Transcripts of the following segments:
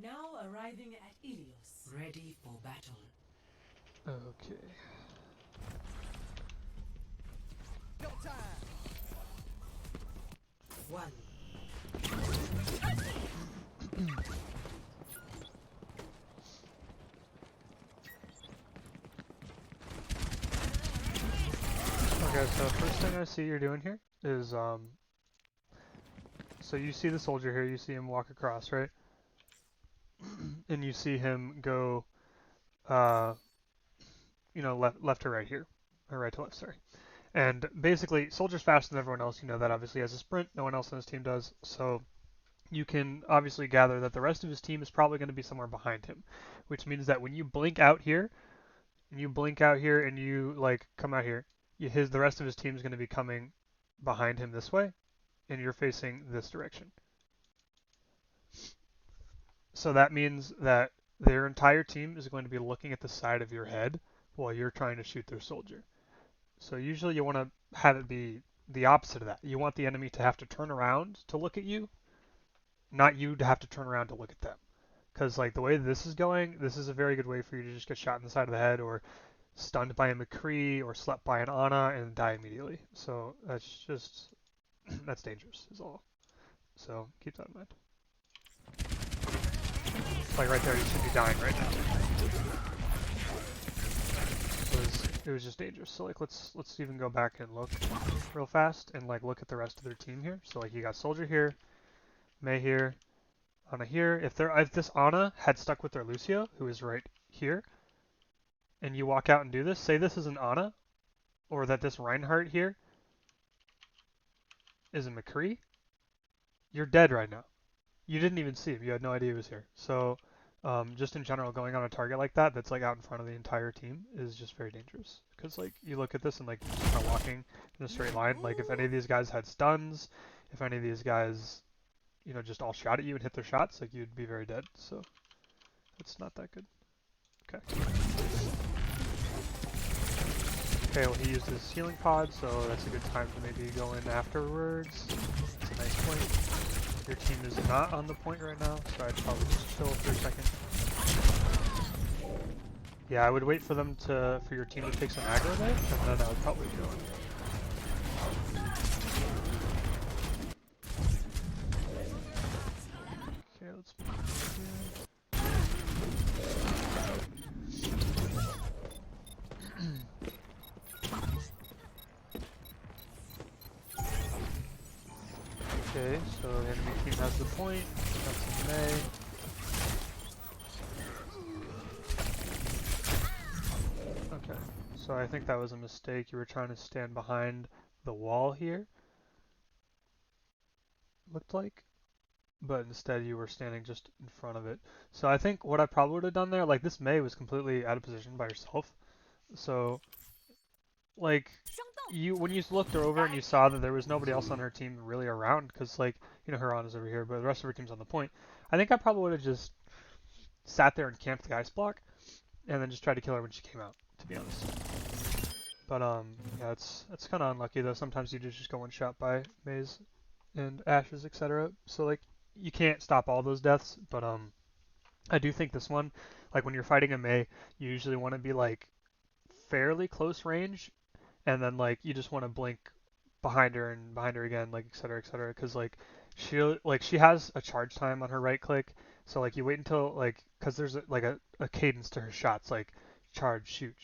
Now arriving at Ilios. Ready for battle. Okay. No time. One. Okay, so first thing I see you're doing here is so you see the soldier here, you see him walk across, right? And you see him go you know, left to right here. Or right to left, sorry. And basically, soldier's faster than everyone else, you know that obviously has a sprint, no one else on his team does, so you can obviously gather that the rest of his team is probably going to be somewhere behind him, which means that when you blink out here, and you like come out here, the rest of his team is going to be coming behind him this way, and you're facing this direction. So that means that their entire team is going to be looking at the side of your head while you're trying to shoot their soldier. So usually you want to have it be the opposite of that. You want the enemy to have to turn around to look at you, not you to have to turn around to look at them. Because like the way this is going, this is a very good way for you to just get shot in the side of the head or stunned by a McCree or slept by an Ana and die immediately. So that's just, that's dangerous is all. So keep that in mind. Like right there, you should be dying right now. It was just dangerous. So like let's even go back and look real fast and like look at the rest of their team here. So like you got Soldier here, Mei here, Ana here. If this Ana had stuck with their Lucio, who is right here, and you walk out and do this, say this is an Ana, or that this Reinhardt here is a McCree, you're dead right now. You didn't even see him. You had no idea he was here. So just in general, going on a target like that that's like out in front of the entire team is just very dangerous. Because like you look at this and like just kind of walking in a straight line. Like if any of these guys had stuns, if any of these guys, you know, just all shot at you and hit their shots, like you'd be very dead. So it's not that good. Okay. Okay, well he used his healing pod, so that's a good time to maybe go in afterwards. It's a nice point. Your team is not on the point right now, so I'd probably just chill for a second. Yeah, I would wait for them for your team to take some aggro there, and then I would probably go in. Okay, let's move here. Okay, so the enemy team has the point. That's in May. Okay, so I think that was a mistake. You were trying to stand behind the wall here, looked like, but instead you were standing just in front of it. So I think what I probably would have done there, like this Mei was completely out of position by herself. So, like, when you looked her over and you saw that there was nobody else on her team really around, because like, you know, her Ana's over here, but the rest of her team's on the point. I think I probably would have just sat there and camped the ice block, and then just tried to kill her when she came out, to be honest. But yeah, it's kind of unlucky though. Sometimes you just go one shot by Maze and Ashes, etc. So like, you can't stop all those deaths, but I do think this one, like when you're fighting a Mei, you usually want to be like fairly close range, and then like you just want to blink behind her and behind her again, like etc. etc. Because like she has a charge time on her right click, so like you wait until like because there's like a cadence to her shots, like charge shoot,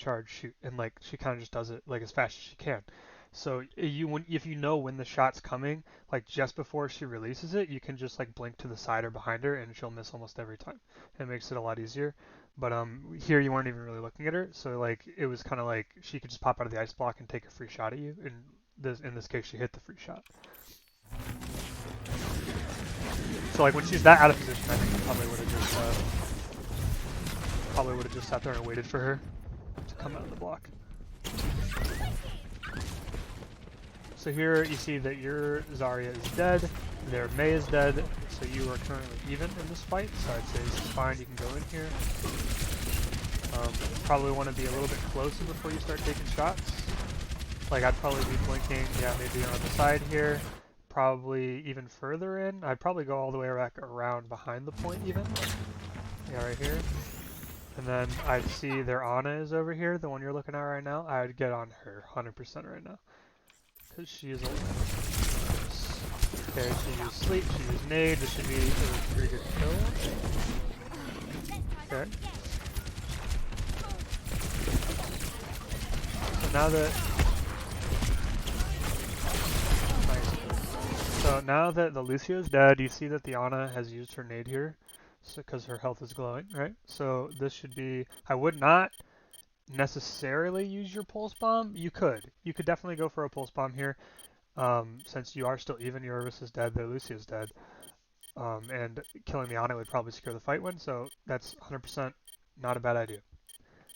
and like she kind of just does it like as fast as she can. So if you know when the shot's coming, like just before she releases it, you can just like blink to the side or behind her, and she'll miss almost every time. It makes it a lot easier. But here you weren't even really looking at her, so like it was kind of like she could just pop out of the ice block and take a free shot at you. And in this case, she hit the free shot. So like when she's that out of position, I think I probably would have just sat there and waited for her to come out of the block. So here you see that your Zarya is dead, their Mei is dead, so you are currently even in this fight, so I'd say this is fine, you can go in here. Probably want to be a little bit closer before you start taking shots. Like I'd probably be blinking, yeah, maybe on the side here, probably even further in. I'd probably go all the way back around behind the point even. Yeah, right here. And then I'd see their Ana is over here, the one you're looking at right now. I would get on her 100% right now. Because she is a... Okay, she used sleep, she used nade. This should be a pretty good kill. Okay. So now that... Nice. So now that the Lucio is dead, you see that the Ana has used her nade here. Because her health is glowing, right? So this should be... I would not necessarily use your pulse bomb. You could. You could definitely go for a pulse bomb here. Since you are still even, your Irvis is dead, the Lucio is dead. And killing the Ana would probably secure the fight win, so that's 100% not a bad idea.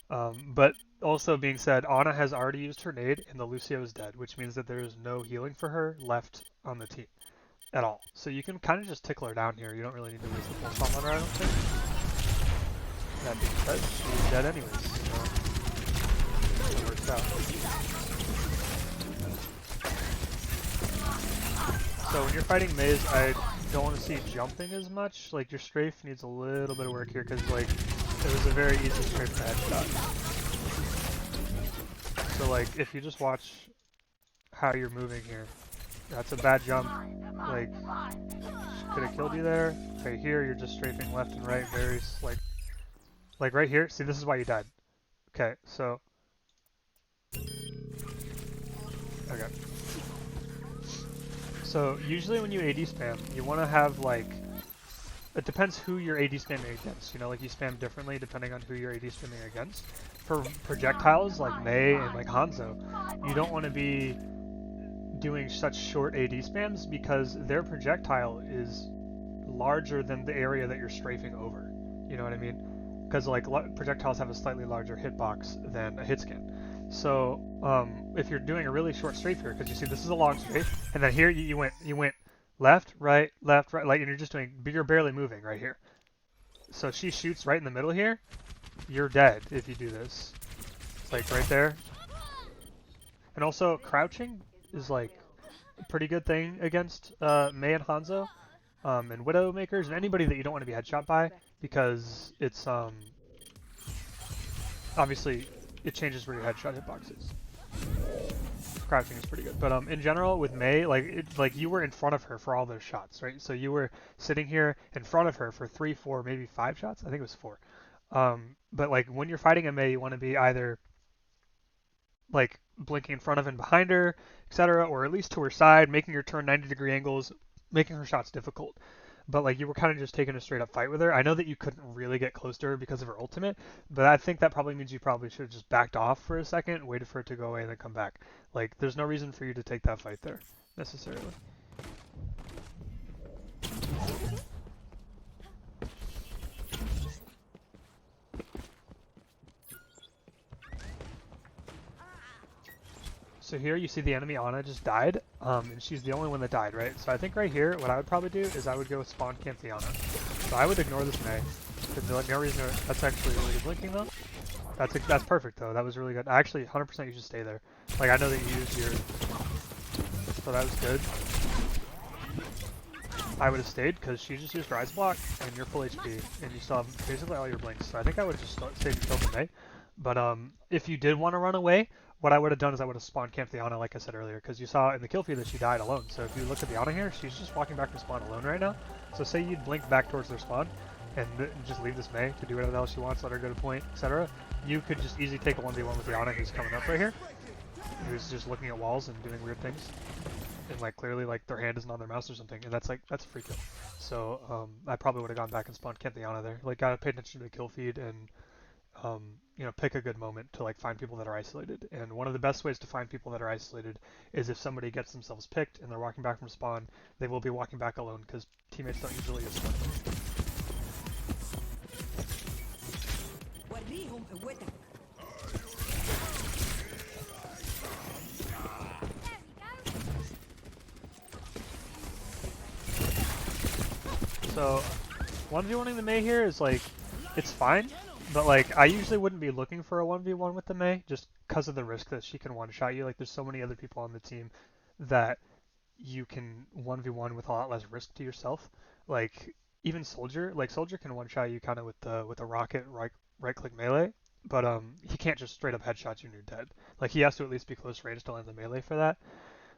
But also being said, Ana has already used her nade, and the Lucio is dead, which means that there is no healing for her left on the team at all. So you can kind of just tickle her down here. You don't really need to waste the pulse bomb on her, I don't think. That being said, she's dead anyways, so it works out. So when you're fighting Maze, I don't want to see jumping as much. Like, your strafe needs a little bit of work here, because, like, it was a very easy strafe to headshot. So, like, if you just watch how you're moving here, that's a bad jump. Like, could have killed you there. Right here, you're just strafing left and right, very, like right here. See, this is why you died. Okay, so... Okay. So, usually when you AD spam, you want to have, like... It depends who you're AD spamming against. You know, like, you spam differently depending on who you're AD spamming against. For projectiles, like Mei and, like, Hanzo, you don't want to be doing such short AD spams because their projectile is larger than the area that you're strafing over. You know what I mean? Because like projectiles have a slightly larger hitbox than a hit scan. So if you're doing a really short strafe here, because you see this is a long strafe, and then here you went left, right, like, and you're just doing, you're barely moving right here. So she shoots right in the middle here. You're dead if you do this. Like right there. And also crouching is like a pretty good thing against Mei and Hanzo, and Widowmakers, and anybody that you don't want to be headshot by, because it's obviously it changes where your headshot hitbox is. Crouching is pretty good, but in general with Mei, like you were in front of her for all those shots, right? So you were sitting here in front of her for 3, 4, maybe 5 shots. I think it was 4. But like when you're fighting a Mei, you want to be either like blinking in front of and behind her, etc., or at least to her side, making her turn 90-degree angles, making her shots difficult. But like you were kind of just taking a straight up fight with her. I know that you couldn't really get close to her because of her ultimate, but I think that probably means you probably should have just backed off for a second, waited for it to go away, and then come back. Like there's no reason for you to take that fight there, necessarily. So here you see the enemy Ana just died, and she's the only one that died, right? So I think right here, what I would probably do is I would go spawn camp the Ana. So I would ignore this Mei, because there's no reason to, that's actually really good blinking though. That's perfect though, that was really good. Actually, 100% you should stay there. Like I know that you used your, so that was good. I would have stayed, because she just used Rise Block, and you're full HP, and you still have basically all your blinks. So I think I would have just stayed and killed the Mei. But if you did want to run away, what I would have done is I would have spawn camped the Ana, like I said earlier, because you saw in the kill feed that she died alone. So if you look at the Ana here, she's just walking back from spawn alone right now. So say you'd blink back towards their spawn, and just leave this Mei to do whatever the hell she wants, let her go to point, etc. You could just easily take a 1v1 with the Ana who's coming up right here, who's just looking at walls and doing weird things. And like clearly like their hand isn't on their mouse or something, and that's a free kill. So I probably would have gone back and spawned camped the Ana there. Like gotta pay attention to the kill feed and you know, pick a good moment to like find people that are isolated. And one of the best ways to find people that are isolated is if somebody gets themselves picked and they're walking back from spawn, they will be walking back alone because teammates don't usually get spawned. So 1v1ing the Mei here is like, it's fine. But like, I usually wouldn't be looking for a 1v1 with the Mei, just because of the risk that she can one-shot you. Like, there's so many other people on the team that you can 1v1 with a lot less risk to yourself. Like even Soldier, like Soldier can one-shot you kind of with the rocket right click melee, but he can't just straight up headshot you and you're dead. Like he has to at least be close range to land the melee for that,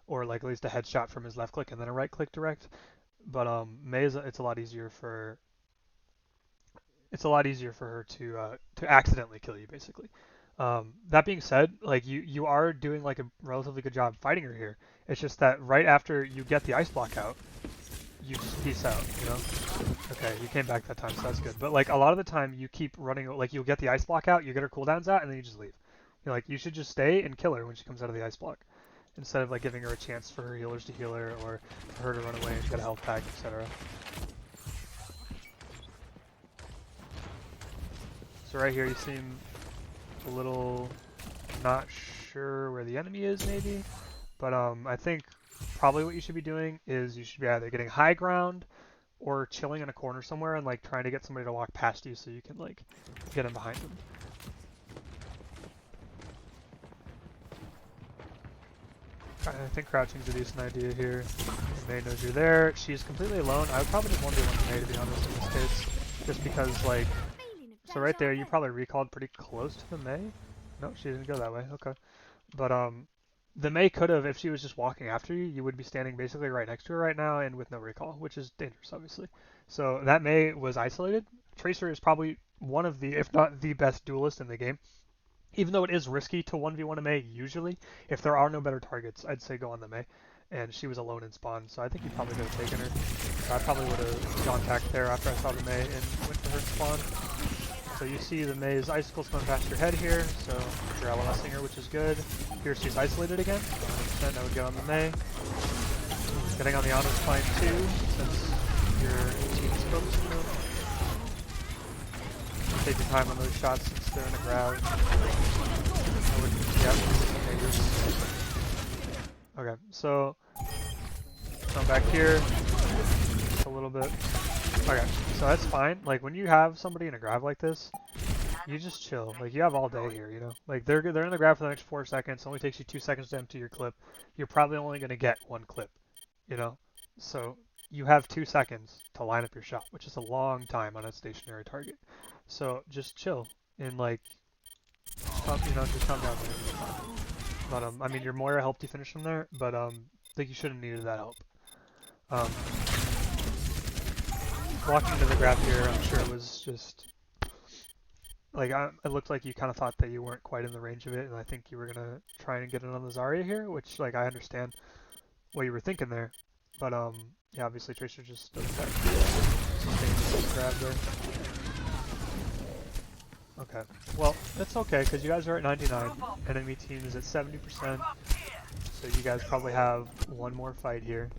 or like at least a headshot from his left click and then a right click direct. But Mei it's a lot easier for her to accidentally kill you basically. That being said, like you are doing like a relatively good job fighting her here. It's just that right after you get the ice block out, you just peace out, you know? Okay, you came back that time, so that's good. But like a lot of the time you keep running, like you'll get the ice block out, you get her cooldowns out, and then you just leave. You're like, you should just stay and kill her when she comes out of the ice block, instead of like giving her a chance for her healers to heal her, or for her to run away and get a health pack, etc. So right here you seem a little not sure where the enemy is maybe, but I think probably what you should be doing is you should be either getting high ground or chilling in a corner somewhere and like trying to get somebody to walk past you so you can like get in behind them. I think crouching's a decent idea here. Mei knows you're there. She's completely alone. I would probably just 1v1 Mei to be honest in this case, just because like. So right there, you probably recalled pretty close to the Mei. No, she didn't go that way. Okay, but the Mei could have, if she was just walking after you, you would be standing basically right next to her right now and with no recall, which is dangerous, obviously. So that Mei was isolated. Tracer is probably one of the, if not the best duelist in the game. Even though it is risky to 1v1 a Mei usually, if there are no better targets, I'd say go on the Mei. And she was alone in spawn, so I think you probably could have taken her. So I probably would have gone back there after I saw the Mei and went to her spawn. So you see the Mei's icicles coming past your head here, so you're LMSing her, which is good. Here she's isolated again, 100% I would get on the Mei. Getting on the Ana's fine too, since your team is focusing them. Take your time on those shots since they're in a grab. Okay, so come back here just a little bit. Okay, so that's fine. Like when you have somebody in a grab like this, you just chill. Like you have all day here, you know. Like they're in the grab for the next 4 seconds. It only takes you 2 seconds to empty your clip. You're probably only going to get 1 clip, you know. So you have 2 seconds to line up your shot, which is a long time on a stationary target. So just chill and like, just calm down. But I mean, your Moira helped you finish them there, but I think you shouldn't have needed that help. Walking into the grab here, I'm sure it was just like it looked like you kind of thought that you weren't quite in the range of it, and I think you were gonna try and get it on the Zarya here, which like I understand what you were thinking there, but yeah, obviously Tracer just doesn't have grab there. Okay, well that's okay because you guys are at 99, enemy team is at 70%, so you guys probably have one more fight here.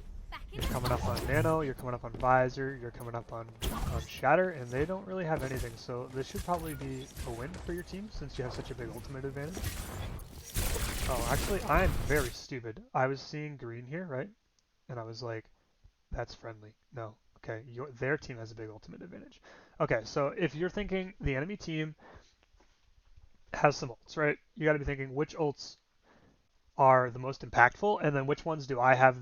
You're coming up on Nano, you're coming up on Visor, you're coming up on Shatter, and they don't really have anything, so this should probably be a win for your team since you have such a big ultimate advantage. Oh, actually, I'm very stupid. I was seeing green here, right? And I was like, that's friendly. No. Okay, their team has a big ultimate advantage. Okay, so if you're thinking the enemy team has some ults, right? You gotta be thinking which ults are the most impactful, and then which ones do I have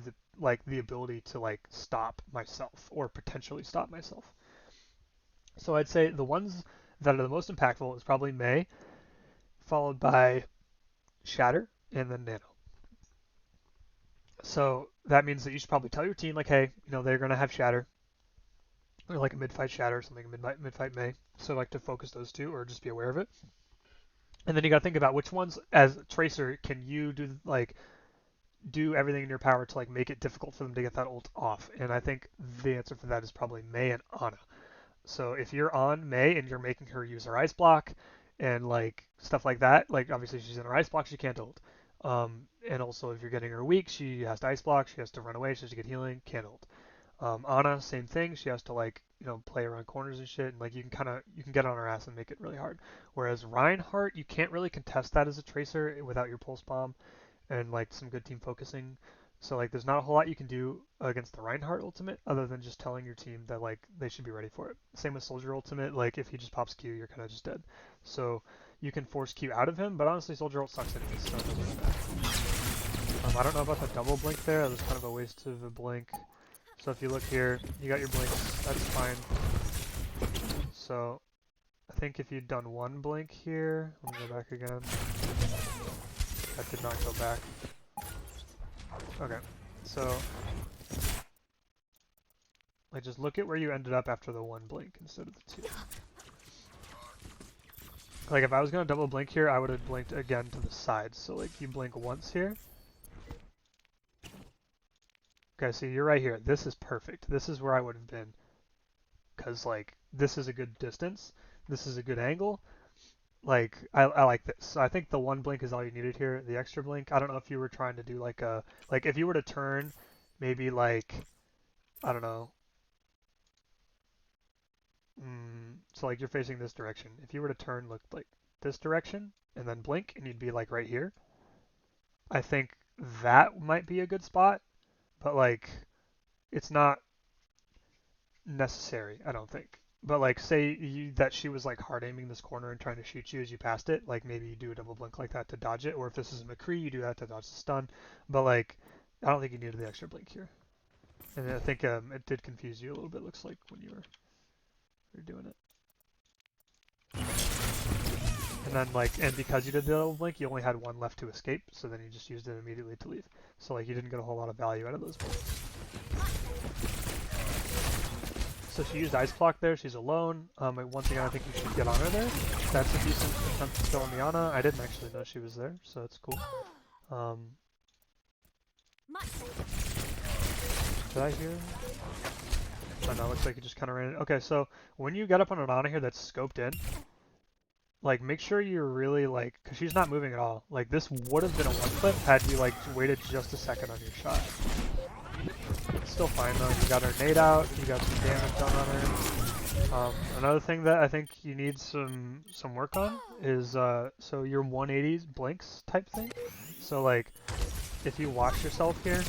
the ability to like stop myself or potentially stop myself. So I'd say the ones that are the most impactful is probably Mei, followed by Shatter, and then Nano. So that means that you should probably tell your team like, hey, you know, they're gonna have Shatter, or like a mid-fight Shatter or something, mid-fight Mei. So like to focus those two, or just be aware of it. And then you gotta think about which ones, as Tracer, can you do everything in your power to like make it difficult for them to get that ult off. And I think the answer for that is probably Mei and Ana. So if you're on Mei and you're making her use her ice block and like stuff like that, like obviously she's in her ice block, she can't ult. And also if you're getting her weak, she has to ice block, she has to run away, she has to get healing, can't ult. Ana, same thing, she has to like, you know, play around corners and shit, and like you can get on her ass and make it really hard. Whereas Reinhardt, you can't really contest that as a Tracer without your pulse bomb and like some good team focusing. So like there's not a whole lot you can do against the Reinhardt ultimate other than just telling your team that like they should be ready for it. Same with Soldier ultimate, like if he just pops Q, you're kind of just dead. So you can force Q out of him, but honestly Soldier ult sucks anyways, so it doesn't really matter. I don't know about the double blink there. That was kind of a waste of a blink. So if you look here, you got your blinks. That's fine. So I think if you'd done one blink here, let me go back again. That did not go back. Okay, so like just look at where you ended up after the one blink instead of the two. Like if I was gonna double blink here, I would have blinked again to the side. So like you blink once here. Okay, so you're right here. This is perfect. This is where I would have been. Cause like this is a good distance. This is a good angle. Like I like this. So I think the one blink is all you needed here. The extra blink, I don't know if you were trying to do like a if you were to turn, maybe like I don't know. So like you're facing this direction. If you were to turn, look like this direction and then blink, and you'd be like right here. I think that might be a good spot, but like it's not necessary. I don't think. But like, say that she was like hard aiming this corner and trying to shoot you as you passed it, like maybe you do a double blink like that to dodge it, or if this is a McCree, you do that to dodge the stun. But like, I don't think you needed the extra blink here. And I think it did confuse you a little bit. Looks like when you were doing it. And then like, and because you did the double blink, you only had one left to escape, so then you just used it immediately to leave. So like, you didn't get a whole lot of value out of those blinks. So she used Ice Clock there, she's alone. Once again, I think you should get on her there. That's a decent attempt to kill on the Ana. I didn't actually know she was there, so it's cool. Did I hear? Oh no, looks like you just kind of ran it. Okay, so when you get up on an Ana here that's scoped in, like make sure you're really like, because she's not moving at all. Like this would have been a one clip had you like waited just a second on your shot. It's still fine though. You got her nade out. You got some damage done on her. Another thing that I think you need some work on is so your 180s blinks type thing. So like if you watch yourself here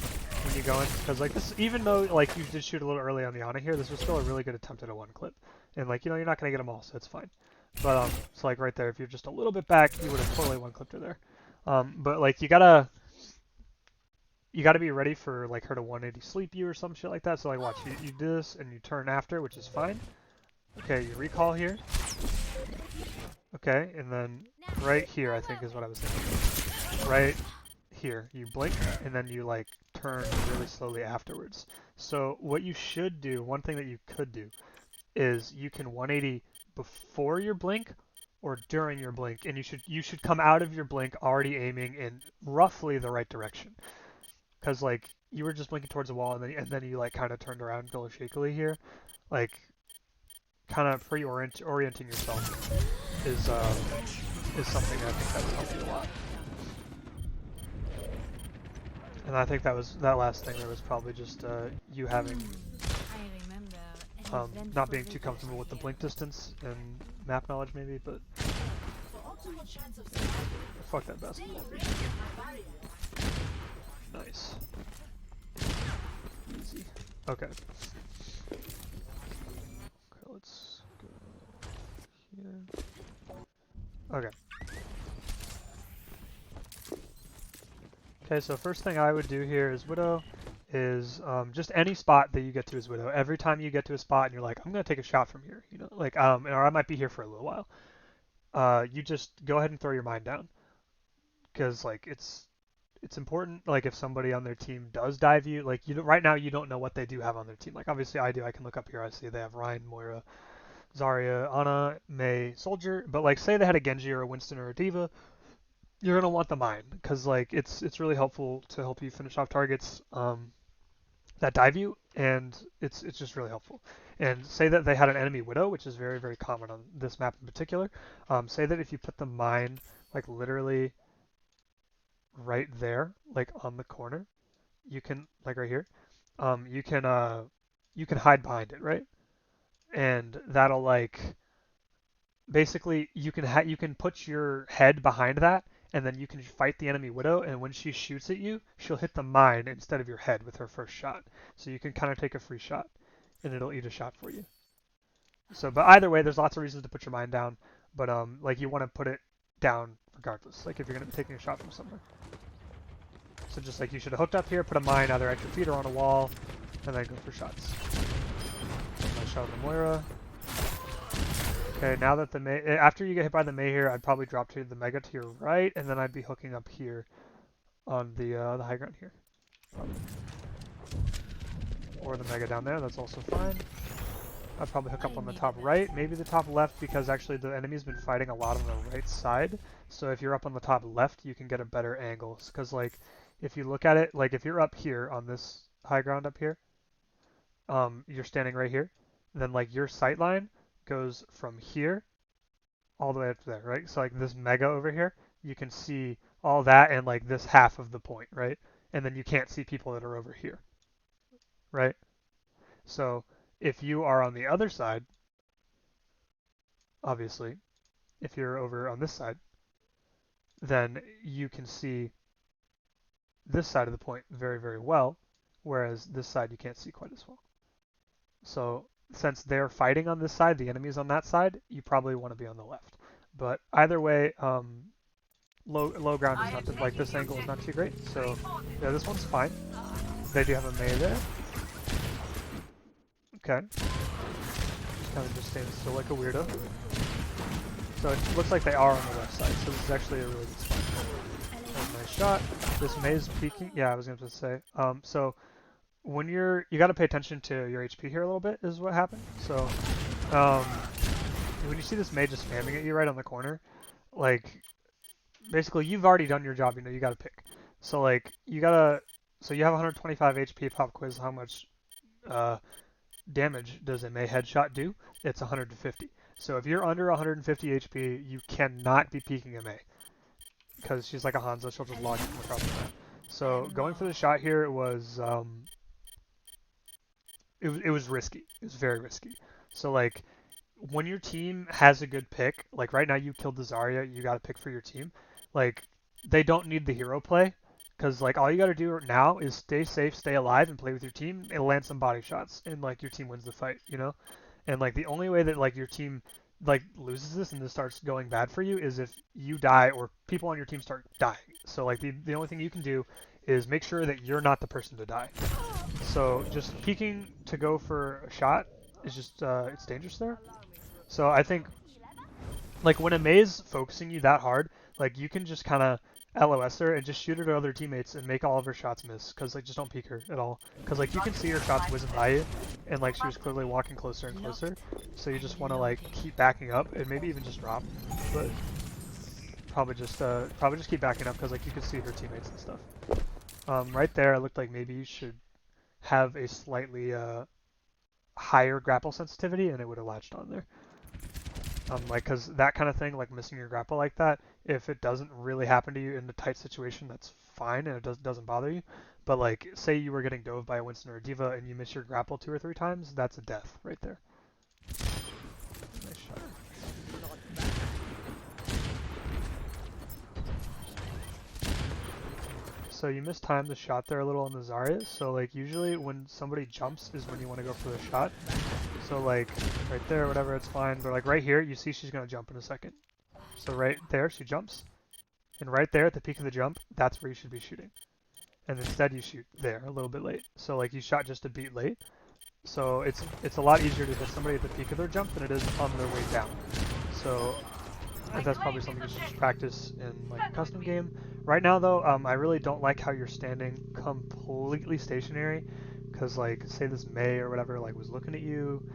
when you go in, because like this, even though like you did shoot a little early on the Ana here, this was still a really good attempt at a one clip. And like you're not gonna get them all, so it's fine. But so like right there, if you're just a little bit back, you would have totally one clipped her there. But like you gotta be ready for like her to 180 sleep you or some shit like that. So like watch, you do this and you turn after, which is fine. Okay, you recall here. Okay, and then right here I think is what I was thinking. Right here, you blink and then you like turn really slowly afterwards. So what you should do, one thing that you could do, is you can 180 before your blink or during your blink, and you should come out of your blink already aiming in roughly the right direction. Because like you were just blinking towards the wall, and then you like kind of turned around a little shakily here, like kind of orienting yourself is something I think that would help you a lot. And I think that last thing there was probably just you having not being too comfortable with the blink distance and map knowledge maybe, but fuck that basketball. Nice. Easy. Okay. Let's go here. Okay. Okay, so first thing I would do here is Widow is just any spot that you get to as Widow. Every time you get to a spot and you're like, I'm gonna take a shot from here, you know, like or I might be here for a little while. You just go ahead and throw your mine down, because like it's important. Like if somebody on their team does dive you, like right now you don't know what they do have on their team. Like obviously I do. I can look up here. I see they have Ryan, Moira, Zarya, Ana, Mei, Soldier. But like say they had a Genji or a Winston or a Diva, you're gonna want the mine because like it's really helpful to help you finish off targets that dive you, and it's just really helpful. And say that they had an enemy Widow, which is very very common on this map in particular. Say that if you put the mine like literally right there, like on the corner, you can like right here, you can hide behind it, right? And that'll like basically you can put your head behind that, and then you can fight the enemy Widow, and when she shoots at you, she'll hit the mine instead of your head with her first shot. So you can kind of take a free shot, and it'll eat a shot for you. So, but either way, there's lots of reasons to put your mine down, but like you want to put it down regardless. Like if you're gonna be taking a shot from somewhere. So just like you should have hooked up here, put a mine either at your feet or on a wall, and then go for shots. Nice shot on the Moira. Okay, now that the Mei, after you get hit by the Mei here, I'd probably drop to the Mega to your right, and then I'd be hooking up here on the high ground here. Probably. Or the Mega down there, that's also fine. I'd probably hook up on the top right, maybe the top left, because actually the enemy's been fighting a lot on the right side. So if you're up on the top left, you can get a better angle. Because like, if you look at it, like if you're up here on this high ground up here, you're standing right here, then like your sight line goes from here all the way up to there, right? So like this Mega over here, you can see all that and like this half of the point, right? And then you can't see people that are over here, right? So if you are on the other side, obviously, if you're over on this side, then you can see this side of the point very, very well, whereas this side you can't see quite as well. So since they're fighting on this side, the enemy's on that side, you probably want to be on the left. But either way, low ground is not like this angle is not too great. So yeah, this one's fine. They do have a Mei there. Okay. Just kind of just standing still like a weirdo. So it looks like they are on the left side. So this is actually a really good spot. That's a nice shot. This Mei's peeking. Yeah, I was going to say. So when you got to pay attention to your HP here a little bit is what happened. So when you see this Mei just spamming at you right on the corner, like basically you've already done your job. You know, you got to pick. So like you gotta. So you have 125 HP. Pop quiz. How much damage does a Mei headshot do? It's 150. So if you're under 150 HP, you cannot be peeking a Mei. Because she's like a Hanzo, she'll just log you from across the map. So going for the shot here was it was risky. It was very risky. So like when your team has a good pick, like right now you killed the Zarya, you got to pick for your team. Like they don't need the hero play. Because like all you got to do now is stay safe, stay alive, and play with your team, and land some body shots, and like your team wins the fight, you know. And like the only way that like your team like loses this and this starts going bad for you is if you die or people on your team start dying. So like the only thing you can do is make sure that you're not the person to die. So just peeking to go for a shot is just it's dangerous there. So I think like when a Mei's focusing you that hard, like you can just kind of LOS her and just shoot her to other teammates and make all of her shots miss. Cause like just don't peek her at all. Cause like you can see her shots whizzing by you, and like she was clearly walking closer and closer. So you just want to like keep backing up and maybe even just drop, but probably just keep backing up because like you can see her teammates and stuff. Right there, it looked like maybe you should have a slightly higher grapple sensitivity, and it would have latched on there. Like, cause that kind of thing, like missing your grapple like that, if it doesn't really happen to you in a tight situation, that's fine and it doesn't bother you. But like, say you were getting dove by a Winston or a D.Va and you miss your grapple 2 or 3 times, that's a death right there. Nice shot. So you mistimed the shot there a little on the Zarya. So like usually when somebody jumps is when you want to go for the shot. So like right there, whatever, it's fine. But like right here, you see she's gonna jump in a second. So right there, she jumps, and right there at the peak of the jump, that's where you should be shooting. And instead, you shoot there a little bit late. So like you shot just a beat late. So it's a lot easier to hit somebody at the peak of their jump than it is on their way down. So that's probably something you should just practice in like a custom game. Right now though, I really don't like how you're standing completely stationary, because like say this Mei or whatever like was looking at you,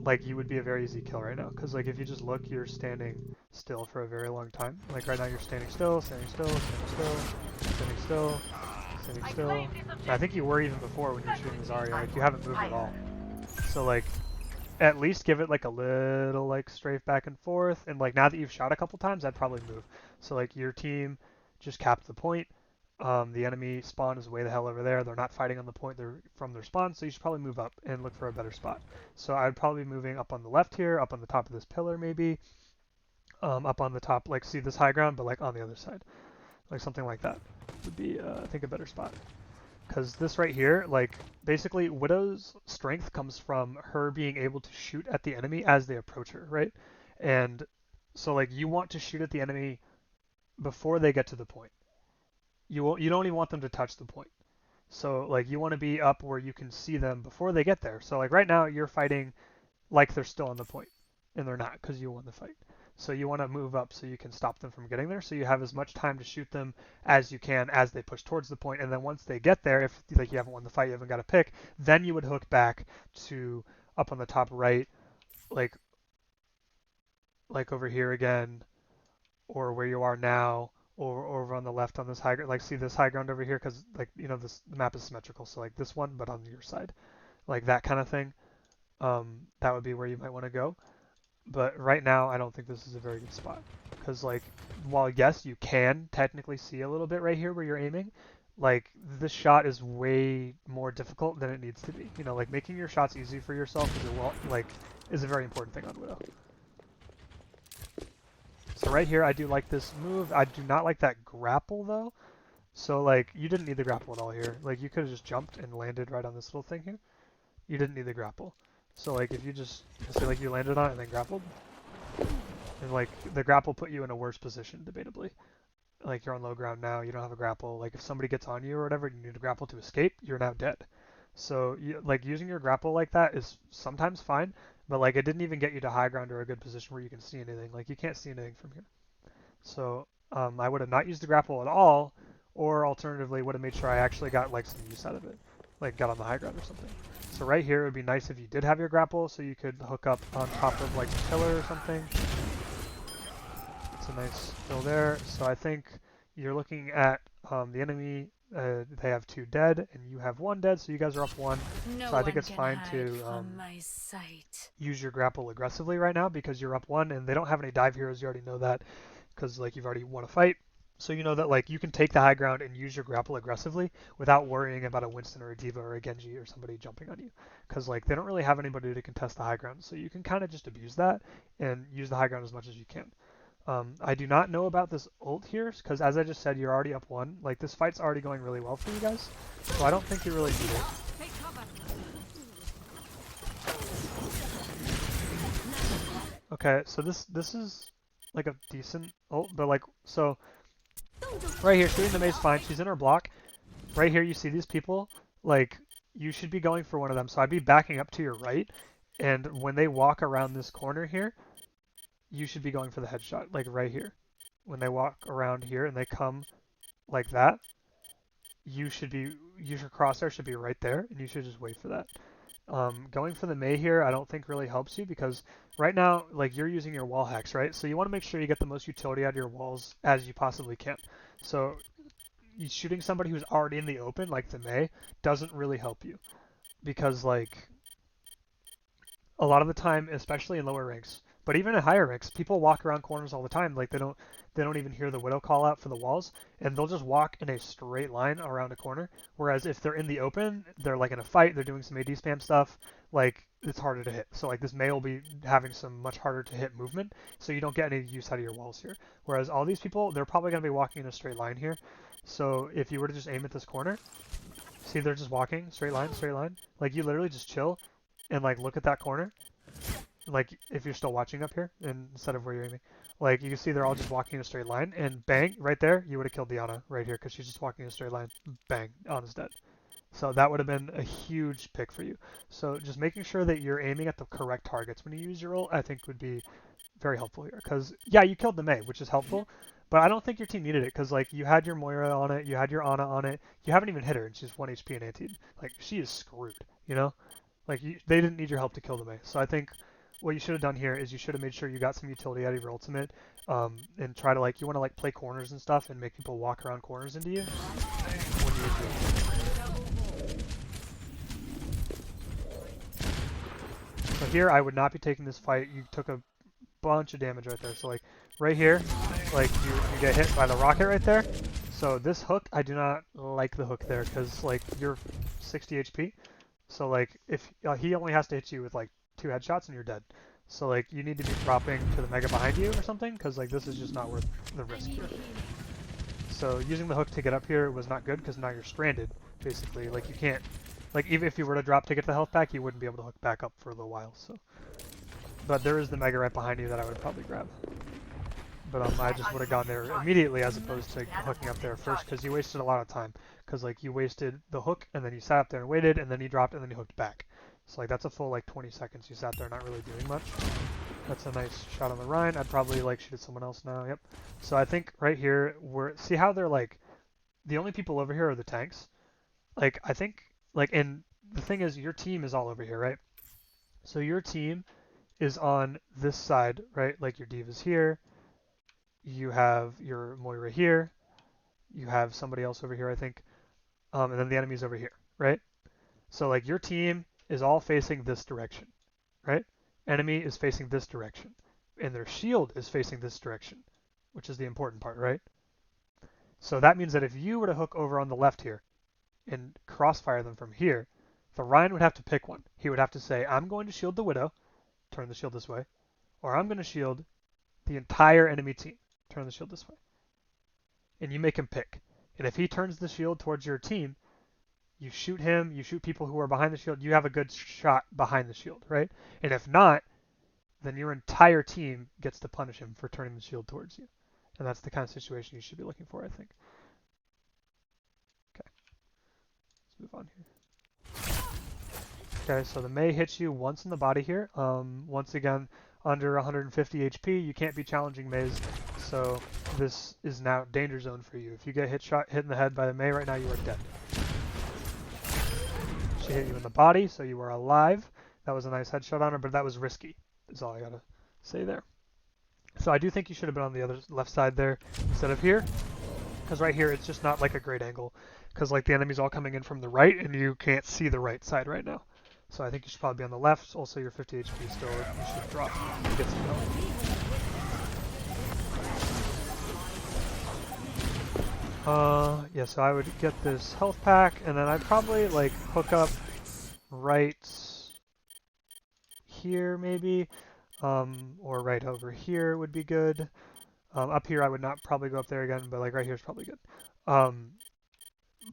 like you would be a very easy kill right now. Because like if you just look, you're standing still for a very long time. Like right now you're standing still, standing still, standing still, standing still, standing still. And I think you were even before when you were shooting the Zarya. Like you haven't moved at all. So like at least give it like a little like strafe back and forth. And like now that you've shot a couple times, I'd probably move. So like your team just capped the point. The enemy spawn is way the hell over there. They're not fighting on the point. They're from their spawn, so you should probably move up and look for a better spot. So I'd probably be moving up on the left here, up on the top of this pillar maybe, up on the top, like see this high ground, but like on the other side. Like something like that would be, I think, a better spot. Because this right here, like basically Widow's strength comes from her being able to shoot at the enemy as they approach her, right? And so like you want to shoot at the enemy before they get to the point. you don't even want them to touch the point. So like you want to be up where you can see them before they get there. So like right now you're fighting like they're still on the point, and they're not because you won the fight. So you want to move up so you can stop them from getting there. So you have as much time to shoot them as you can as they push towards the point, and then once they get there, if like you haven't won the fight, you haven't got a pick, then you would hook back to up on the top right, like over here again, or where you are now, or over on the left on this high ground. Like see this high ground over here, because like this the map is symmetrical, so like this one, but on your side, like that kind of thing. That would be where you might want to go. But right now, I don't think this is a very good spot. Because, like, while yes, you can technically see a little bit right here where you're aiming, like, this shot is way more difficult than it needs to be. You know, like, making your shots easy for yourself is a very important thing on Widow. So right here, I do like this move. I do not like that grapple, though. So, like, you didn't need the grapple at all here. Like, you could have just jumped and landed right on this little thing here. You didn't need the grapple. So like if you just say like you landed on it and then grappled, and like the grapple put you in a worse position debatably. Like you're on low ground now, you don't have a grapple. Like if somebody gets on you or whatever, you need a grapple to escape, you're now dead. So like using your grapple like that is sometimes fine, but like it didn't even get you to high ground or a good position where you can see anything. Like you can't see anything from here. So I would have not used the grapple at all, or alternatively would have made sure I actually got like some use out of it, like got on the high ground or something. So right here it would be nice if you did have your grapple, so you could hook up on top of like a pillar or something. It's a nice fill there. So I think you're looking at the enemy. They have 2 dead, and you have 1 dead, so you guys are up 1. No so I think one it's can fine hide to from my sight. use your grapple aggressively right now because you're up 1, and they don't have any dive heroes. You already know that because like you've already won a fight. So you know that like you can take the high ground and use your grapple aggressively without worrying about a Winston or a Diva or a Genji or somebody jumping on you, because like they don't really have anybody to contest the high ground. So you can kind of just abuse that and use the high ground as much as you can. I do not know about this ult here because as I just said, you're already up 1. Like this fight's already going really well for you guys, so I don't think you really need it. Take cover. Okay, so this is like a decent ult, but like so. Right here, shooting the Mei's fine. She's in her block. Right here, you see these people. Like, you should be going for one of them. So I'd be backing up to your right. And when they walk around this corner here, you should be going for the headshot. Like, right here. When they walk around here and they come like that, your crosshair should be right there. And you should just wait for that. Going for the Mei here, I don't think really helps you because right now, like you're using your wall hacks, right? So you want to make sure you get the most utility out of your walls as you possibly can. So shooting somebody who's already in the open, like the Mei, doesn't really help you because like a lot of the time, especially in lower ranks, but even in higher ranks, people walk around corners all the time. Like they don't even hear the Widow call out for the walls, and they'll just walk in a straight line around a corner. Whereas if they're in the open, they're like in a fight, they're doing some AD spam stuff, like it's harder to hit. So like this Mei will be having some much harder to hit movement, so you don't get any use out of your walls here. Whereas all these people, they're probably going to be walking in a straight line here. So if you were to just aim at this corner, see they're just walking, straight line, like you literally just chill and like look at that corner. Like if you're still watching up here and instead of where you're aiming, like you can see they're all just walking in a straight line, and bang, right there, you would have killed Diana right here because she's just walking in a straight line. Bang, Ana's dead. So that would have been a huge pick for you. So just making sure that you're aiming at the correct targets when you use your ult, I think would be very helpful here. Because yeah, you killed the Mei, which is helpful, but I don't think your team needed it because like you had your Moira on it, you had your Ana on it, you haven't even hit her, and she's 1 HP and anti. Like she is screwed, you know? Like they didn't need your help to kill the Mei. So I think what you should have done here is you should have made sure you got some utility out of your ultimate, and try to like you want to like play corners and stuff and make people walk around corners into you when you use your ultimate. So here I would not be taking this fight. You took a bunch of damage right there. So like right here, like you get hit by the rocket right there. So this hook, I do not like the hook there because like you're 60 HP. So like if he only has to hit you with like 2 headshots and you're dead. So like you need to be dropping to the Mega behind you or something because like this is just not worth the risk here. So using the hook to get up here was not good because now you're stranded basically. Like you can't, like even if you were to drop to get the health back, you wouldn't be able to hook back up for a little while. So, but there is the Mega right behind you that I would probably grab. but I just would have gone there immediately as opposed to hooking up there first because you wasted a lot of time. Because like you wasted the hook and then you sat up there and waited and then you dropped and then you hooked back. So like that's a full like 20 seconds you sat there not really doing much. That's a nice shot on the Rhine. I'd probably like shoot at someone else now. Yep. So I think right here see how they're like the only people over here are the tanks. Like I think like and the thing is your team is all over here, right? So your team is on this side, right? Like your Diva's here. You have your Moira here. You have somebody else over here, I think. And then the enemy's over here, right? So like your team is all facing this direction, right? Enemy is facing this direction. And their shield is facing this direction, which is the important part, right? So that means that if you were to hook over on the left here and crossfire them from here, the Ryan would have to pick one. He would have to say, I'm going to shield the Widow, turn the shield this way, or I'm going to shield the entire enemy team, turn the shield this way. And you make him pick. And if he turns the shield towards your team, you shoot him, you shoot people who are behind the shield, you have a good shot behind the shield, right? And if not, then your entire team gets to punish him for turning the shield towards you. And that's the kind of situation you should be looking for, I think. Okay. Let's move on here. Okay, so the Mei hits you once in the body here. Once again, under 150 HP, you can't be challenging Meis, so this is now danger zone for you. If you get hit in the head by the Mei right now, you are dead. She hit you in the body, so you are alive. That was a nice headshot on her, but that was risky, is all I gotta say there. So I do think you should have been on the other left side there instead of here, because right here it's just not like a great angle, because like the enemy's all coming in from the right, and you can't see the right side right now. So I think you should probably be on the left. Also, your 50 HP still, you should drop to get some help. Yeah, so I would get this health pack, and then I'd probably like hook up right here maybe, or right over here would be good. Up here I would not probably go up there again, but like right here is probably good.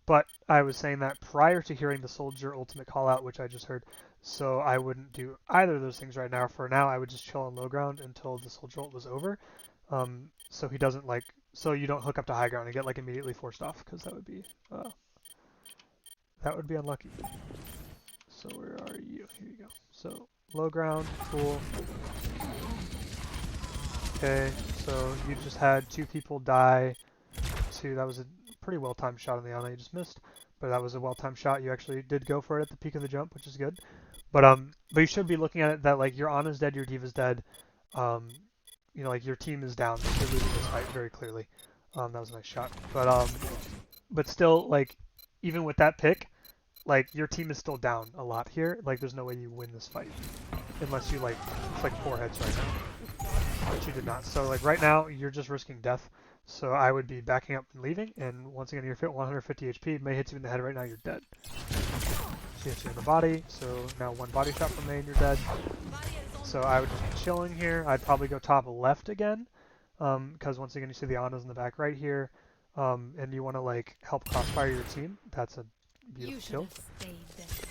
But I was saying that prior to hearing the soldier ultimate call out, which I just heard, so I wouldn't do either of those things right now. For now, I would just chill on low ground until the soldier ult was over. So he doesn't like, so you don't hook up to high ground and get like immediately forced off, because that would be unlucky. So where are you? Here you go. So low ground, cool. Okay, so you just had 2 people die. That was a pretty well-timed shot on the Ana you just missed, but that was a well-timed shot. You actually did go for it at the peak of the jump, which is good. But you should be looking at it that like your Ana's dead, your Diva's dead. You know, like your team is down. You're losing this fight very clearly. That was a nice shot. But still, like even with that pick, like your team is still down a lot here. Like there's no way you win this fight unless you like it's like 4 heads right now, but you did not. So like right now you're just risking death. So I would be backing up and leaving, and once again, you're fit 150 HP. Mei hits you in the head right now, you're dead. She hits you in the body, so now 1 body shot from Mei and you're dead. So I would just be chilling here. I'd probably go top left again, because once again, you see the Ana's in the back right here, and you want to like help crossfire your team. That's a beautiful kill.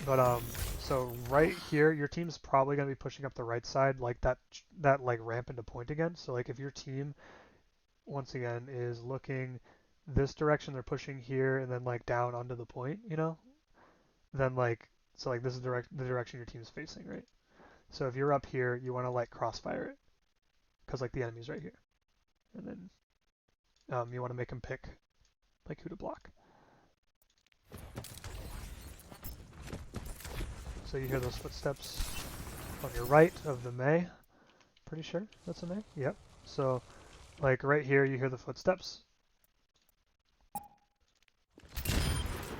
But so right here, your team's probably going to be pushing up the right side, like that like ramp into point again. So like if your team once again is looking this direction, they're pushing here and then like down onto the point, you know, then like so like this is the direction your team's facing, right? So if you're up here, you want to like crossfire it because like the enemy's right here, and then you want to make them pick like who to block. So you hear those footsteps on your right of the Mei. Pretty sure that's a Mei. Yep. So like right here, you hear the footsteps.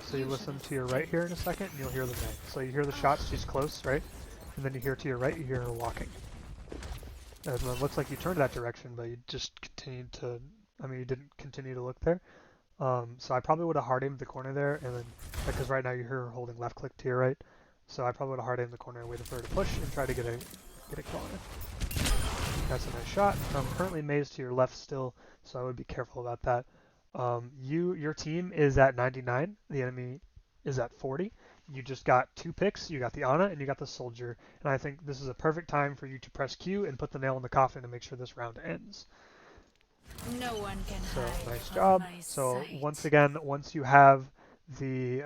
So you listen to your right here in a second, and you'll hear the Mei. So you hear the shots, she's close, right? And then you hear to your right, you hear her walking. And it looks like you turned that direction, but you just continued to, you didn't continue to look there. So I probably would have hard aimed the corner there, and then, because right now you hear her holding left click to your right. So I probably would have hard aimed the corner and waited for her to push and try to get a kill on her. That's a nice shot. Currently Mei's to your left still, so I would be careful about that. Your team is at 99. The enemy is at 40. You just got 2 picks. You got the Ana and you got the soldier. And I think this is a perfect time for you to press Q and put the nail in the coffin to make sure this round ends. No one can So hide nice from job. my So sight. once again, once you have the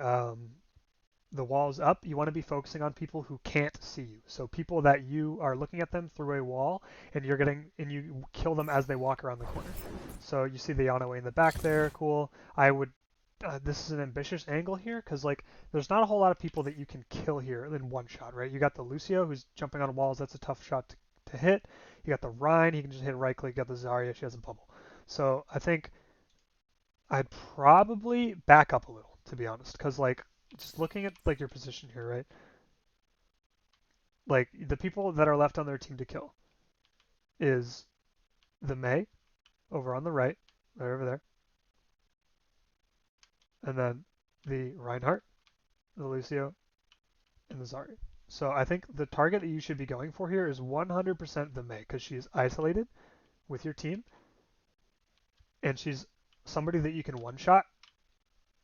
walls up, you want to be focusing on people who can't see you. So people that you are looking at them through a wall, and you kill them as they walk around the corner. So you see the Yana way in the back there, cool. I would. This is an ambitious angle here because like there's not a whole lot of people that you can kill here in one shot, right? You got the Lucio who's jumping on walls. That's a tough shot to hit. You got the Rhine. He can just hit right click. You got the Zarya. She has a bubble. So I think I'd probably back up a little, to be honest, because like just looking at like your position here, right? Like the people that are left on their team to kill is the Mei over on the right over there, and then the Reinhardt, the Lucio, and the Zarya. So I think the target that you should be going for here is 100% the Mei because she is isolated with your team, and she's somebody that you can one-shot,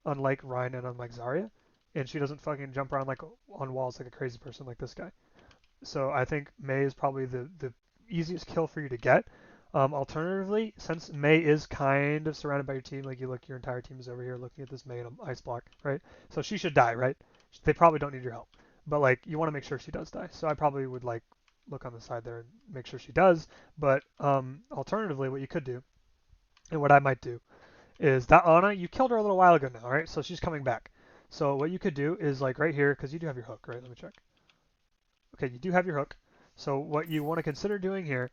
unlike Ryan and unlike Zarya, and she doesn't fucking jump around like on walls like a crazy person like this guy. So I think Mei is probably the easiest kill for you to get. Alternatively, since Mei is kind of surrounded by your team, like you look, your entire team is over here looking at this Mei in an ice block, right? So she should die, right? They probably don't need your help, but like you want to make sure she does die. So I probably would like look on the side there and make sure she does. But alternatively, what you could do, and what I might do, is that Ana, you killed her a little while ago now, right? So she's coming back. So what you could do is like right here, because you do have your hook, right? Let me check. Okay, you do have your hook. So what you want to consider doing here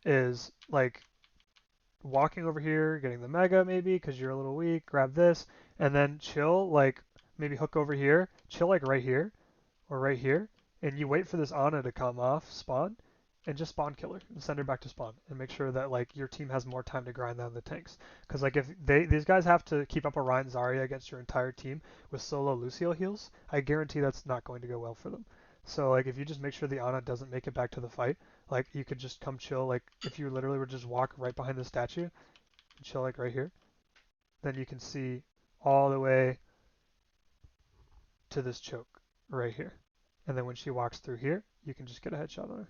is like walking over here, getting the mega maybe because you're a little weak, grab this, and then chill, like maybe hook over here, chill like right here or right here, and you wait for this Ana to come off spawn and just spawn kill her and send her back to spawn and make sure that like your team has more time to grind down the tanks. Because like if these guys have to keep up a Ryan Zarya against your entire team with solo Lucio heals, I guarantee that's not going to go well for them. So like if you just make sure the Ana doesn't make it back to the fight, like you could just come chill, like if you literally would just walk right behind the statue and chill like right here, then you can see all the way to this choke right here. And then when she walks through here, you can just get a headshot on her.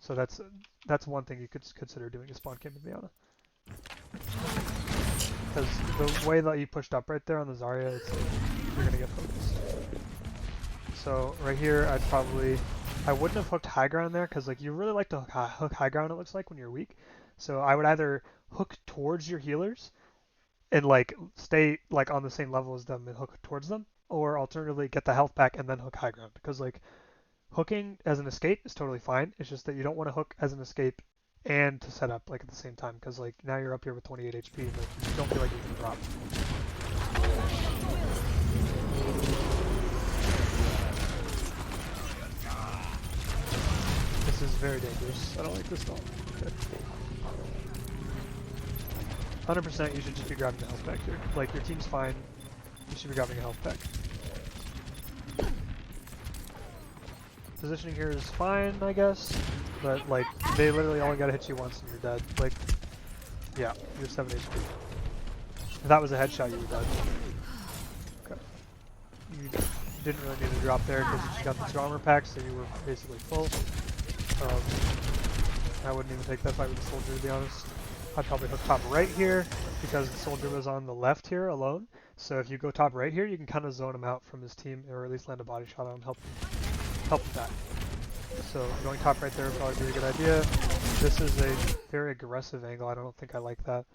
So that's one thing you could consider doing is spawn camping the Ana. Because the way that you pushed up right there on the Zarya, it's like, you're gonna get focused. So right here, I wouldn't have hooked high ground there because like you really like to hook high ground. It looks like when you're weak. So I would either hook towards your healers and like stay like on the same level as them and hook towards them, or alternatively get the health back and then hook high ground. Because like hooking as an escape is totally fine. It's just that you don't want to hook as an escape and to set up like at the same time because like now you're up here with 28 HP and like, you don't feel like you can drop. This is very dangerous. I don't like this at all. Okay. 100% you should just be grabbing the health pack here. Like your team's fine. You should be grabbing a health pack. Positioning here is fine, I guess, but like they literally only gotta hit you once and you're dead. Like, yeah, you're 7 HP. If that was a headshot, you were dead. Okay. You didn't really need to drop there because you just got the 2 armor packs, so you were basically full. I wouldn't even take that fight with the soldier, to be honest. I'd probably hook top right here because the soldier was on the left here alone. So if you go top right here, you can kind of zone him out from his team, or at least land a body shot on him, help with that. So going top right there would probably be a good idea. This is a very aggressive angle. I don't think I like that.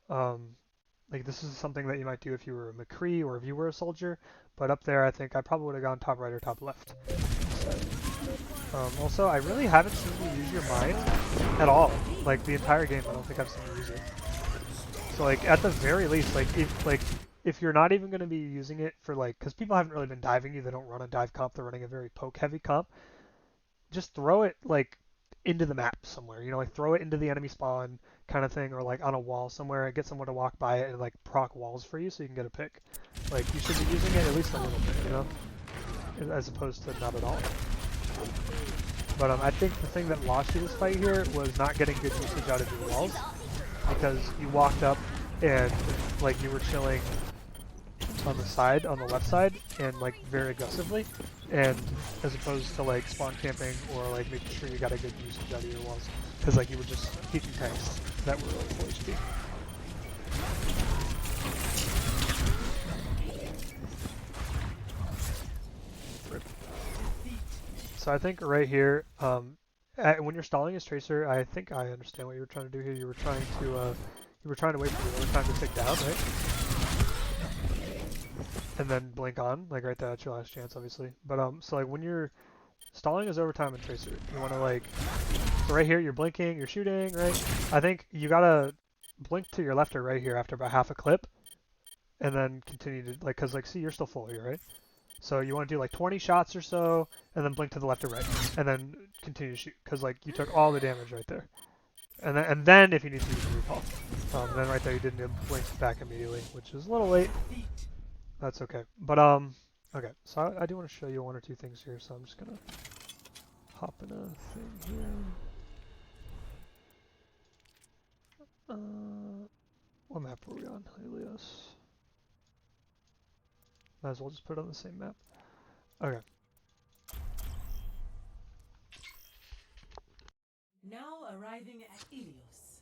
Like this is something that you might do if you were a McCree or if you were a soldier. But up there, I think I probably would have gone top right or top left instead. Also, I really haven't seen you use your mind at all. Like the entire game, I don't think I've seen you use it. So like at the very least, if you're not even going to be using it for like, because people haven't really been diving you, they don't run a dive comp, they're running a very poke heavy comp. Just throw it like into the map somewhere, you know, like throw it into the enemy spawn kind of thing, or like on a wall somewhere and get someone to walk by it and like proc walls for you so you can get a pick. Like you should be using it at least a little bit, you know, as opposed to not at all. But I think the thing that lost you this fight here was not getting good usage out of your walls, because you walked up and like you were chilling on the side, on the left side, and like very aggressively, and as opposed to like spawn camping or like making sure you got a good usage out of your walls, because like you were just peeking tanks. that were like full HP. Rip. So I think right here, when you're stalling as Tracer, I think I understand what you were trying to do here. You were trying to wait for the overtime to tick down, right? And then blink on, like right there, that's your last chance, obviously. But so like when you're stalling as overtime in Tracer, you want to like, so right here you're blinking, you're shooting, right? I think you gotta blink to your left or right here after about half a clip, and then continue to like, cause like see you're still full here, right? So you want to do like 20 shots or so, and then blink to the left or right, and then continue to shoot, cause like you took all the damage right there. And then if you need to, you can recall. And then right there you didn't blink back immediately, which is a little late. That's okay. But okay. So I do want to show you one or two things here. So I'm just gonna hop in a thing here. What map were we on? Ilios. Might as well just put it on the same map. Okay. Now arriving at Ilios.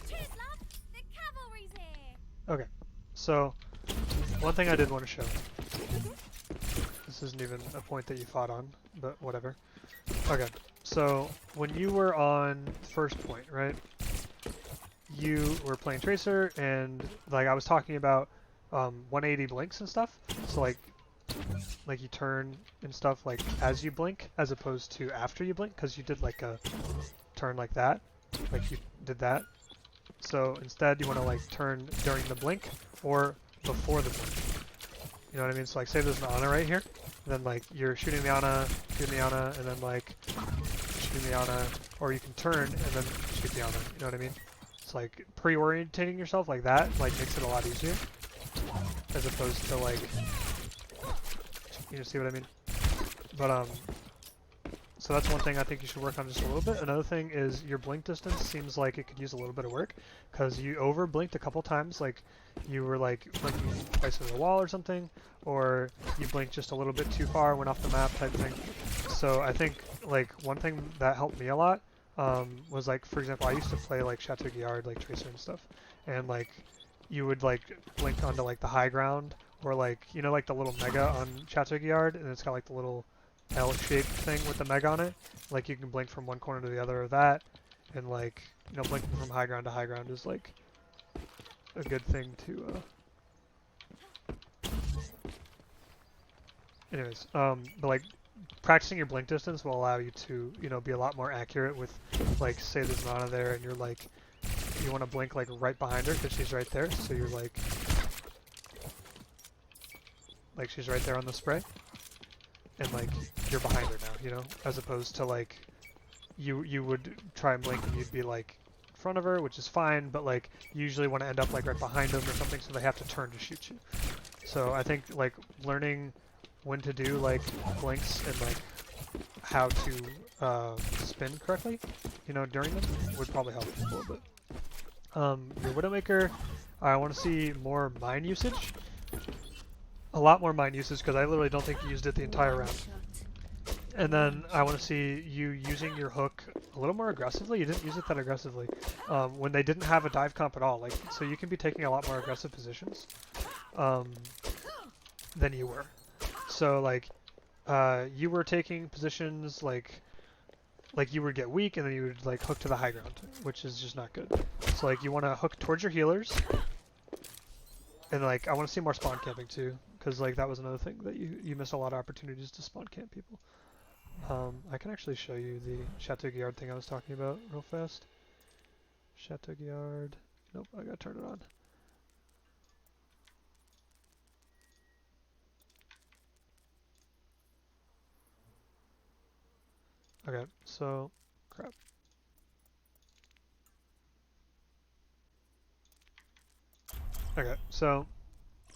Cheers, love! The cavalry's here! Okay. So one thing I did want to show. This isn't even a point that you fought on, but whatever. Okay. So when you were on first point, right? You were playing Tracer, and like I was talking about 180 blinks and stuff. So like you turn and stuff like as you blink, as opposed to after you blink, because you did like a turn like that, like you did that. So instead, you want to like turn during the blink or before the blink. You know what I mean? So like, say there's an Ana right here, then like you're shooting the Ana, and then like shooting the Ana, or you can turn and then shoot the Ana. You know what I mean? It's like pre-orientating yourself like that, like makes it a lot easier, as opposed to like, you see what I mean? But so that's one thing I think you should work on just a little bit. Another thing is your blink distance seems like it could use a little bit of work, because you over blinked a couple times, like you were like blinking twice into the wall or something, or you blinked just a little bit too far, went off the map type thing. So I think like one thing that helped me a lot was like, for example, I used to play like Chateau Guillard, like Tracer and stuff, and like you would like blink onto like the high ground, or like, you know, like the little mega on Chateau Guillard, and it's got like the little L-shaped thing with the meg on it. Like you can blink from one corner to the other of that, and like, you know, blinking from high ground to high ground is like a good thing to anyways, but like practicing your blink distance will allow you to, you know, be a lot more accurate with, like, say there's an Ana there and you're like, you want to blink like right behind her because she's right there, so you're like she's right there on the spray, and like you're behind her now, you know, as opposed to like you would try and blink and you'd be like in front of her, which is fine, but like you usually want to end up like right behind them or something, so they have to turn to shoot you. So I think like learning when to do like blinks and like how to spin correctly, you know, during them would probably help a little bit. Your Widowmaker, I want to see more mine usage. A lot more mine usage, because I literally don't think you used it the entire round. And then I want to see you using your hook a little more aggressively. You didn't use it that aggressively when they didn't have a dive comp at all. Like, so you can be taking a lot more aggressive positions than you were. So like you were taking positions like you would get weak and then you would like hook to the high ground, which is just not good. So like you want to hook towards your healers, and like I want to see more spawn camping too, because like that was another thing that you missed a lot of opportunities to spawn camp people. I can actually show you the Chateau Guillard thing I was talking about real fast. Chateau Guillard. Nope, I gotta turn it on. Okay, so crap. Okay, so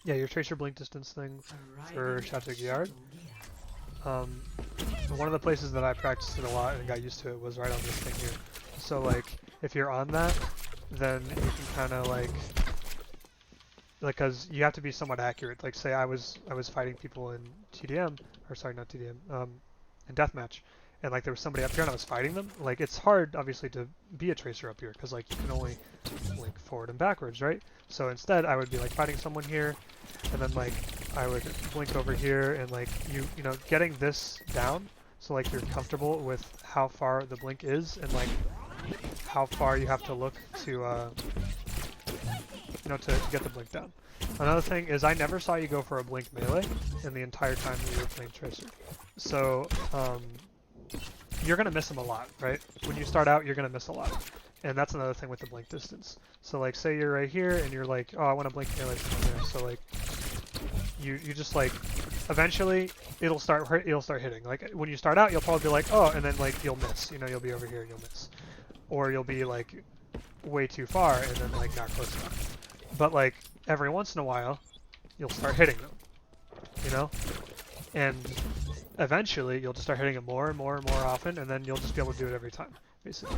yeah, your tracer blink distance thing for Arriving at Chateau Guillard. Shuttle Gear. One of the places that I practiced it a lot and got used to it was right on this thing here. So like, if you're on that, then you can kind of like, cause you have to be somewhat accurate. Like say I was fighting people in TDM, or sorry, not TDM, in deathmatch, and like there was somebody up here and I was fighting them. Like it's hard obviously to be a tracer up here, cause like you can only blink forward and backwards, right? So instead I would be like fighting someone here, and then like I would blink over here, and like you know, getting this down so like you're comfortable with how far the blink is and like how far you have to look to you know, to get the blink down. Another thing is I never saw you go for a blink melee in the entire time that you were playing tracer. So you're gonna miss them a lot, right? When you start out, you're gonna miss a lot. And that's another thing with the blink distance. So like say you're right here and you're like, oh, I want to blink melee from there. So like you just like eventually it'll start hitting. Like when you start out, you'll probably be like, oh, and then like you'll miss. You know, you'll be over here and you'll miss, or you'll be like way too far and then like not close enough. But like every once in a while, you'll start hitting them. You know, and eventually you'll just start hitting them more and more and more often, and then you'll just be able to do it every time, basically.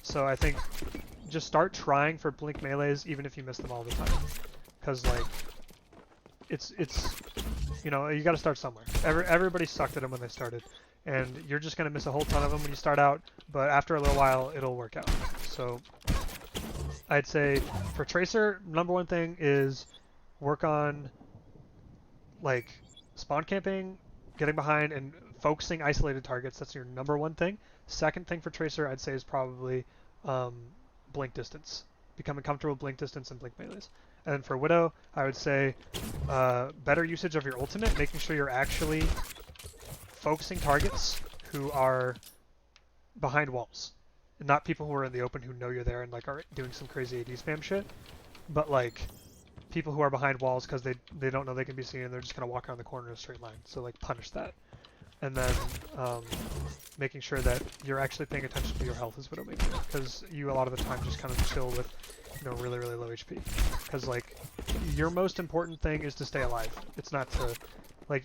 So I think just start trying for blink melees even if you miss them all the time, because like it's you know, you got to start somewhere. Everybody sucked at them when they started, and you're just gonna miss a whole ton of them when you start out, but after a little while it'll work out. So I'd say for tracer, number one thing is work on like spawn camping, getting behind, and focusing isolated targets. That's your number one thing. Second thing for tracer, I'd say, is probably blink distance. Becoming comfortable with blink distance and blink melees. And then for Widow, I would say better usage of your ultimate, making sure you're actually focusing targets who are behind walls. And not people who are in the open who know you're there and like are doing some crazy AD spam shit, but like people who are behind walls because they don't know they can be seen and they're just going to walk around the corner in a straight line. So like punish that. And then making sure that you're actually paying attention to your health as Widowmaker, because you a lot of the time just kind of chill with, you know, really, really low HP. Because like your most important thing is to stay alive. It's not to, like,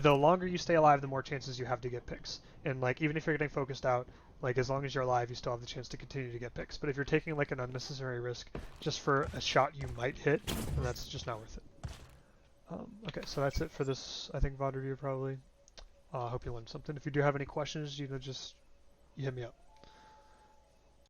the longer you stay alive, the more chances you have to get picks. And like even if you're getting focused out, like as long as you're alive, you still have the chance to continue to get picks. But if you're taking like an unnecessary risk just for a shot you might hit, then that's just not worth it. Okay, so that's it for this, I think, VOD review probably. I hope you learned something. If you do have any questions, you know, just hit me up.